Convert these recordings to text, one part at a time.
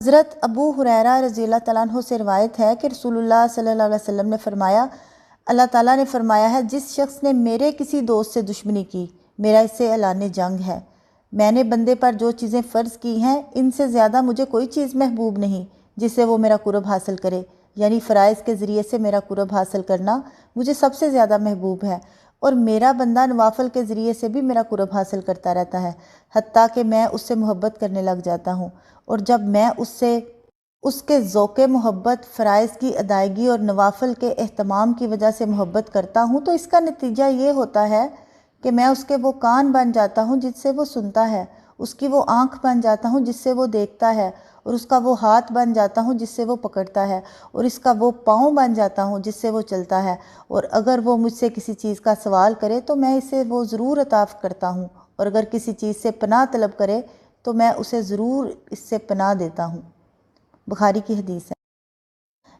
حضرت ابو ہریرہ رضی اللہ تعالیٰ عنہ سے روایت ہے کہ رسول اللہ صلی اللہ علیہ وسلم نے فرمایا، اللہ تعالیٰ نے فرمایا ہے، جس شخص نے میرے کسی دوست سے دشمنی کی، میرا اس سے اعلان جنگ ہے۔ میں نے بندے پر جو چیزیں فرض کی ہیں، ان سے زیادہ مجھے کوئی چیز محبوب نہیں جس سے وہ میرا قرب حاصل کرے، یعنی فرائض کے ذریعے سے میرا قرب حاصل کرنا مجھے سب سے زیادہ محبوب ہے، اور میرا بندہ نوافل کے ذریعے سے بھی میرا قرب حاصل کرتا رہتا ہے، حتیٰ کہ میں اس سے محبت کرنے لگ جاتا ہوں، اور جب میں اس کے ذوق محبت، فرائض کی ادائیگی اور نوافل کے اہتمام کی وجہ سے محبت کرتا ہوں، تو اس کا نتیجہ یہ ہوتا ہے کہ میں اس کے وہ کان بن جاتا ہوں جس سے وہ سنتا ہے، اس کی وہ آنکھ بن جاتا ہوں جس سے وہ دیکھتا ہے، اور اس کا وہ ہاتھ بن جاتا ہوں جس سے وہ پکڑتا ہے، اور اس کا وہ پاؤں بن جاتا ہوں جس سے وہ چلتا ہے، اور اگر وہ مجھ سے کسی چیز کا سوال کرے تو میں اسے وہ ضرور عطا کرتا ہوں، اور اگر کسی چیز سے پناہ طلب کرے تو میں اسے ضرور اس سے پناہ دیتا ہوں۔ بخاری کی حدیث ہے۔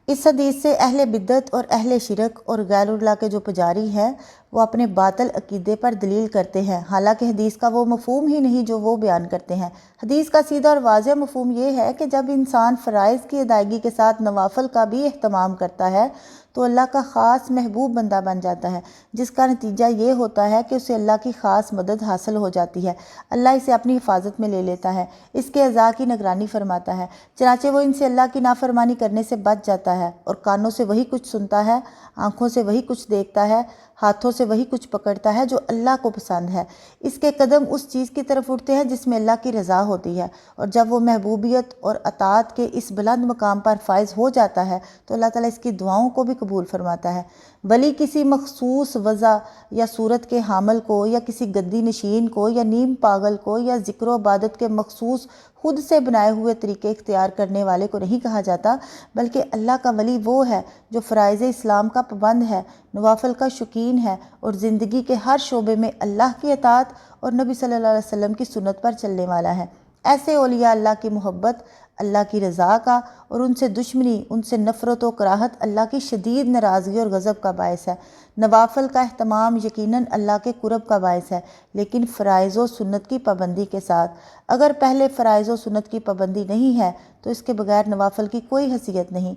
اس حدیث سے اہل بدعت اور اہل شرک اور غیر اللہ کے جو پجاری ہیں وہ اپنے باطل عقیدے پر دلیل کرتے ہیں، حالانکہ حدیث کا وہ مفہوم ہی نہیں جو وہ بیان کرتے ہیں۔ حدیث کا سیدھا اور واضح مفہوم یہ ہے کہ جب انسان فرائض کی ادائیگی کے ساتھ نوافل کا بھی اہتمام کرتا ہے تو اللہ کا خاص محبوب بندہ بن جاتا ہے، جس کا نتیجہ یہ ہوتا ہے کہ اسے اللہ کی خاص مدد حاصل ہو جاتی ہے، اللہ اسے اپنی حفاظت میں لے لیتا ہے، اس کے اعضاء کی نگرانی فرماتا ہے، چنانچہ وہ ان سے اللہ کی نافرمانی کرنے سے بچ جاتا ہے، اور کانوں سے وہی کچھ سنتا ہے، آنکھوں سے وہی کچھ دیکھتا ہے، ہاتھوں سے وہی کچھ پکڑتا ہے جو اللہ کو پسند ہے، اس کے قدم اس چیز کی طرف اٹھتے ہیں جس میں اللہ کی رضا ہوتی ہے، اور جب وہ محبوبیت اور اطاعت کے اس بلند مقام پر فائز ہو جاتا ہے تو اللہ تعالیٰ اس کی دعاؤں کو بھی قبول فرماتا ہے۔ ولی کسی مخصوص وضع یا صورت کے حامل کو یا کسی گدی نشین کو یا نیم پاگل کو یا ذکر و عبادت کے مخصوص خود سے بنائے ہوئے طریقے اختیار کرنے والے کو نہیں کہا جاتا، بلکہ اللہ کا ولی وہ ہے جو فرائض اسلام کا پابند ہے، نوافل کا شوقین ہے، اور زندگی کے ہر شعبے میں اللہ کی اطاعت اور نبی صلی اللہ علیہ وسلم کی سنت پر چلنے والا ہے۔ ایسے اولیاء اللہ کی محبت اللہ کی رضا کا، اور ان سے دشمنی، ان سے نفرت و کراہت اللہ کی شدید ناراضگی اور غضب کا باعث ہے۔ نوافل کا اہتمام یقیناً اللہ کے قرب کا باعث ہے، لیکن فرائض و سنت کی پابندی کے ساتھ۔ اگر پہلے فرائض و سنت کی پابندی نہیں ہے تو اس کے بغیر نوافل کی کوئی حیثیت نہیں۔